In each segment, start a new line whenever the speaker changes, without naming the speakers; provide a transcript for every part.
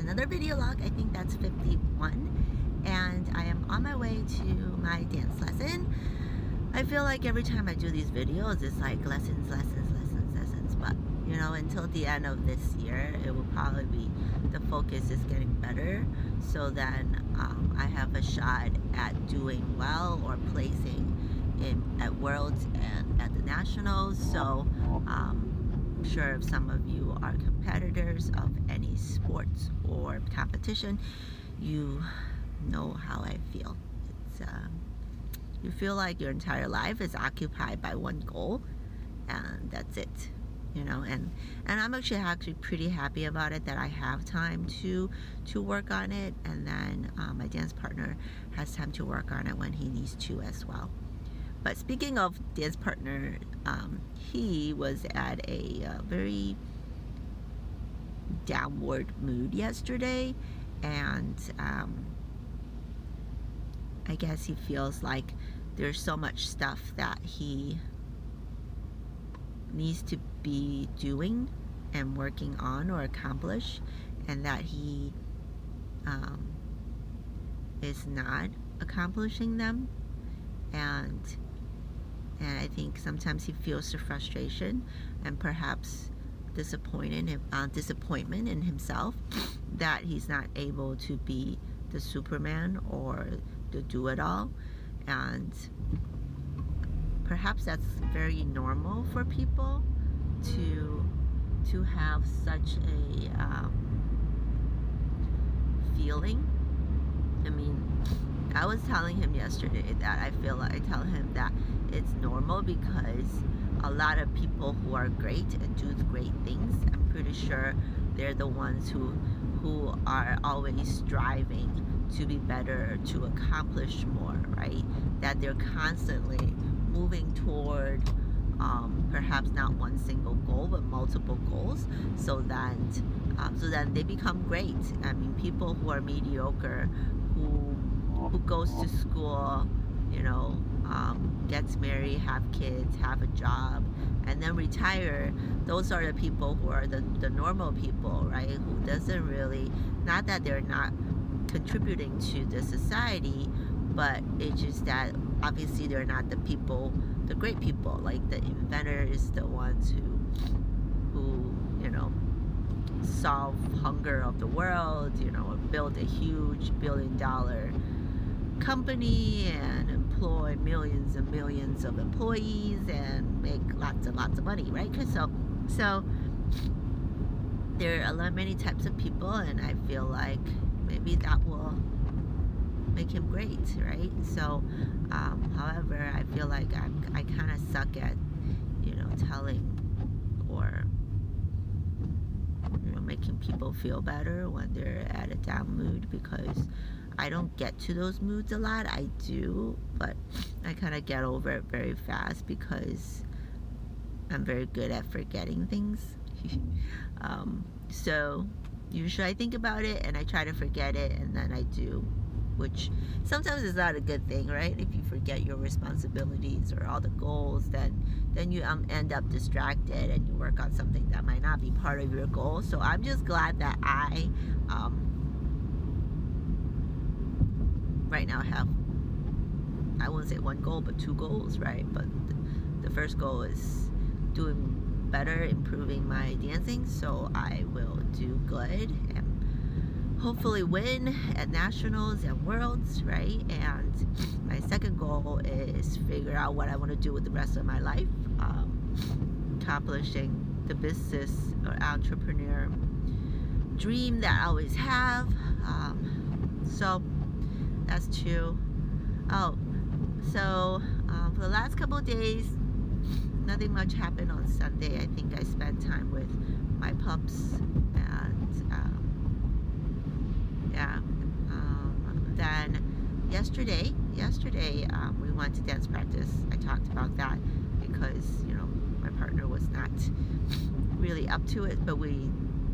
another video log. I think that's 51, and I am on my way to my dance lesson. I feel like every time I do these videos, it's like lessons, but you know, until the end of this year, it will probably be, the focus is getting better, so then I have a shot at doing well or placing at Worlds and at the Nationals. So I'm sure if some of you are competitors of any sports or competition, you know how I feel. It's you feel like your entire life is occupied by one goal, and that's it, you know. And I'm actually pretty happy about it, that I have time to work on it, and then my dance partner has time to work on it when he needs to as well. But speaking of dance partner, he was at a very downward mood yesterday, and I guess he feels like there's so much stuff that he needs to be doing and working on or accomplish, and that he is not accomplishing them. And I think sometimes he feels the frustration and perhaps disappointment in himself that he's not able to be the Superman or the do-it-all. And perhaps that's very normal for people to have such a feeling. I mean, I was telling him yesterday that I tell him that it's normal, because a lot of people who are great and do great things, I'm pretty sure they're the ones who are always striving to be better, to accomplish more, right? That they're constantly moving toward perhaps not one single goal, but multiple goals, so that they become great. I mean, people who are mediocre, who goes to school, you know, gets married, have kids, have a job, and then retire, those are the people who are the normal people, right? Who doesn't really, not that they're not contributing to the society, but it's just that obviously they're not the people, the great people, like the inventors, the ones who you know, solve hunger of the world, you know, or build a huge billion-dollar company and employ millions and millions of employees and make lots and lots of money, right? So there are many types of people, and I feel like maybe that will make him great, right? So however, I feel like I kind of suck at, you know, telling or, you know, making people feel better when they're at a down mood, because I don't get to those moods a lot. I do, but I kind of get over it very fast, because I'm very good at forgetting things. So usually I think about it and I try to forget it, and then I do, which sometimes is not a good thing, right? If you forget your responsibilities or all the goals, then you end up distracted and you work on something that might not be part of your goal. So I'm just glad that I right now have, I wouldn't say one goal, but two goals, right? But the first goal is doing better, improving my dancing, so I will do good and hopefully win at Nationals and Worlds, right? And my second goal is figure out what I want to do with the rest of my life, accomplishing the business or entrepreneur dream that I always have. So that's two. Oh, so for the last couple of days, nothing much happened on Sunday. I think I spent time with my pups, and then yesterday we went to dance practice. I talked about that because, you know, my partner was not really up to it, but we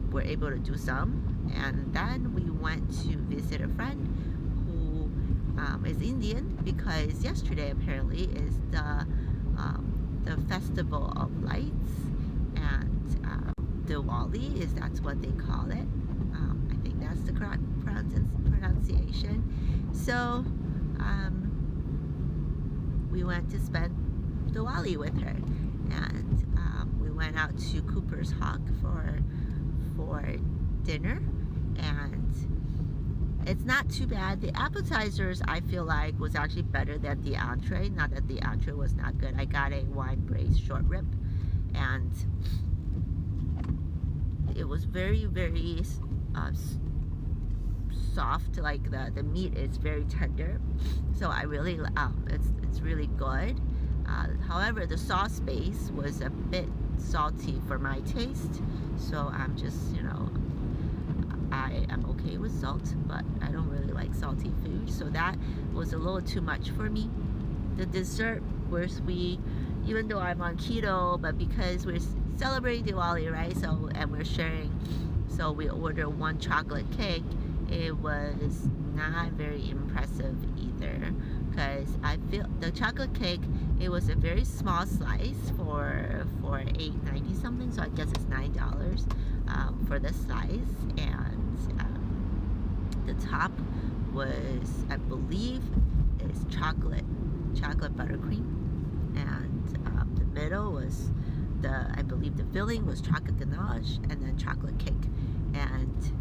were able to do some. And then we went to visit a friend who is Indian, because yesterday apparently is the Festival of Lights, and Diwali that's what they call it. I think that's the correct pronunciation. So we went to spend Diwali with her, and we went out to Cooper's Hawk for dinner, and it's not too bad. The appetizers, I feel like, was actually better than the entree. Not that the entree was not good. I got a wine braised short rib, and it was very, very soft. Like the meat is very tender, so I really it's really good. However, the sauce base was a bit salty for my taste, so I'm just, I am okay with salt, but I don't really like salty food, so that was a little too much for me. The dessert was even though I'm on keto, but because we're celebrating Diwali, right? So, and we're sharing, so we ordered one chocolate cake. It was not very impressive either, because I feel the chocolate cake, it was a very small slice for $8.90 something, so I guess it's $9 for the slice, and the top was, I believe, is chocolate buttercream, and the middle was I believe the filling was chocolate ganache, and then chocolate cake, and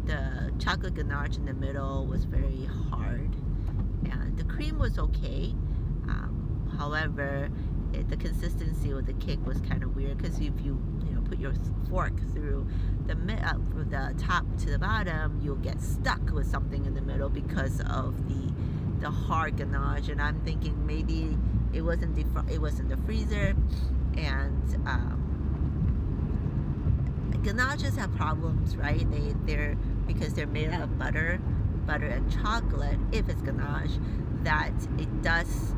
the chocolate ganache in the middle was very hard, and the cream was okay. However, the consistency with the cake was kind of weird, because if you put your fork through from the top to the bottom, you'll get stuck with something in the middle because of the hard ganache. And I'm thinking maybe it wasn't the freezer, and ganaches have problems, right? They're because they're made out of butter and chocolate. If it's ganache, that it does,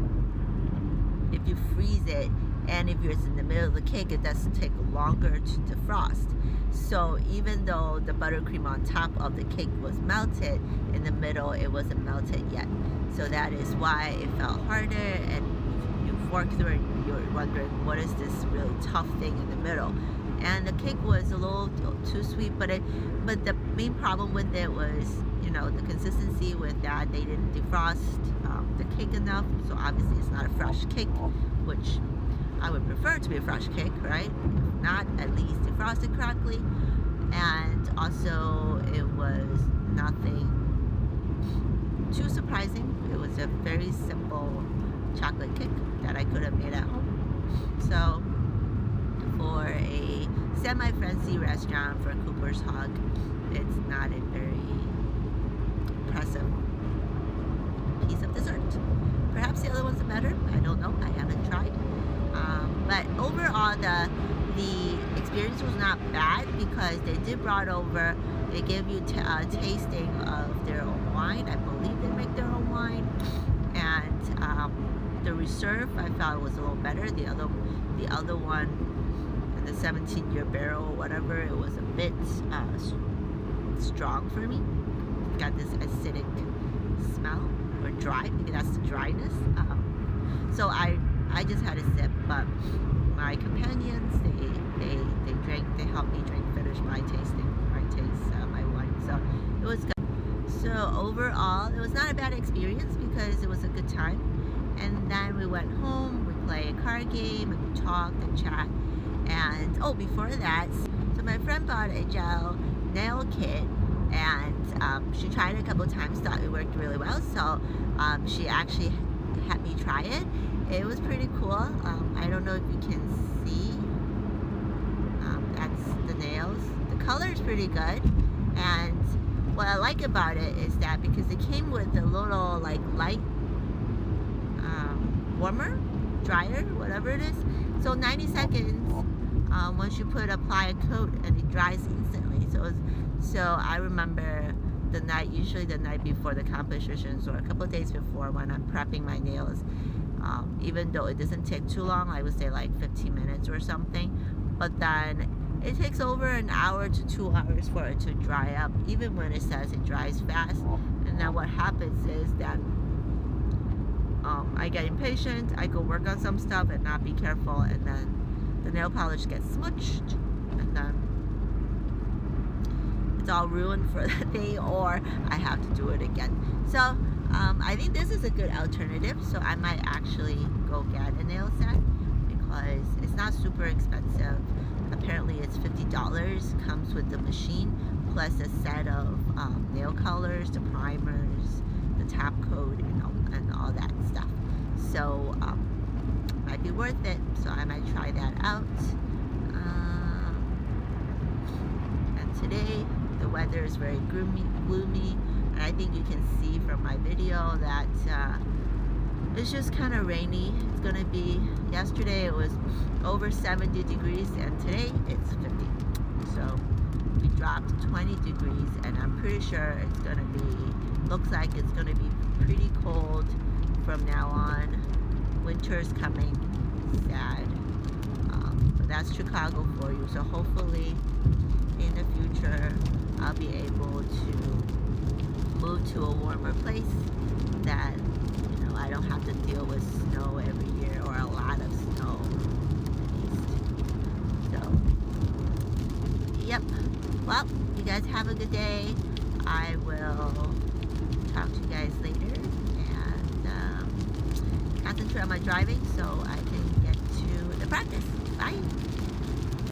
if you freeze it, and if it's in the middle of the cake, it does take longer to defrost. So even though the buttercream on top of the cake was melted, in the middle it wasn't melted yet. So that is why it felt harder, and you fork through it, and you're wondering, what is this really tough thing in the middle? And the cake was a little too sweet, but the main problem with it was, the consistency with that. They didn't defrost the cake enough, so obviously it's not a fresh cake, which I would prefer to be a fresh cake, right? If not, at least defrost it correctly. And also, it was nothing too surprising. It was a very simple chocolate cake that I could have made at home. So, for a semi-fancy restaurant for Cooper's Hawk, it's not a very impressive piece of dessert. Perhaps the other ones are better. I don't know. I haven't tried. But overall, the experience was not bad, because they did brought over. They give you a tasting of their own wine. I believe they make their own wine, and the reserve I felt was a little better. The other one, the 17-year barrel or whatever, it was a bit strong for me. Got this acidic smell, or dry. Maybe that's the dryness. So I just had a sip, but my companions, they helped me finish my wine. So it was good. So overall, it was not a bad experience, because it was a good time. And then we went home, we played a card game, and we talked and chat. And before that, so my friend bought a gel nail kit, and she tried it a couple times, thought it worked really well, so she actually had me try it. It was pretty cool. I don't know if you can see. That's the nails. The color is pretty good, and what I like about it is that because it came with a little light warmer, dryer, whatever it is. So 90 seconds. Once you apply a coat, and it dries instantly. So I remember usually the night before the competitions, or a couple of days before, when I'm prepping my nails, even though it doesn't take too long, I would say like 15 minutes or something, but then it takes over an hour to 2 hours for it to dry up, even when it says it dries fast. And then what happens is that I get impatient, I go work on some stuff and not be careful, and then the nail polish gets smudged, and then it's all ruined for the day, or I have to do it again. So I think this is a good alternative, so I might actually go get a nail set because it's not super expensive. Apparently it's $50, comes with the machine plus a set of nail colors, the primers, the top coat, and all that stuff. So might be worth it, so I might try that out. And today the weather is very gloomy, and I think you can see from my video that it's just kind of rainy. It's gonna be, yesterday it was over 70 degrees and today it's 50. So we dropped 20 degrees and I'm pretty sure it's gonna be, looks like it's gonna be pretty cold from now on. Winter's coming, sad. But that's Chicago for you. So hopefully in the future I'll be able to move to a warmer place that, you know, I don't have to deal with snow every year, or a lot of snow at least. So, yep. Well, you guys have a good day. I will talk to you guys later and concentrate on my driving so I can get to the practice. Bye.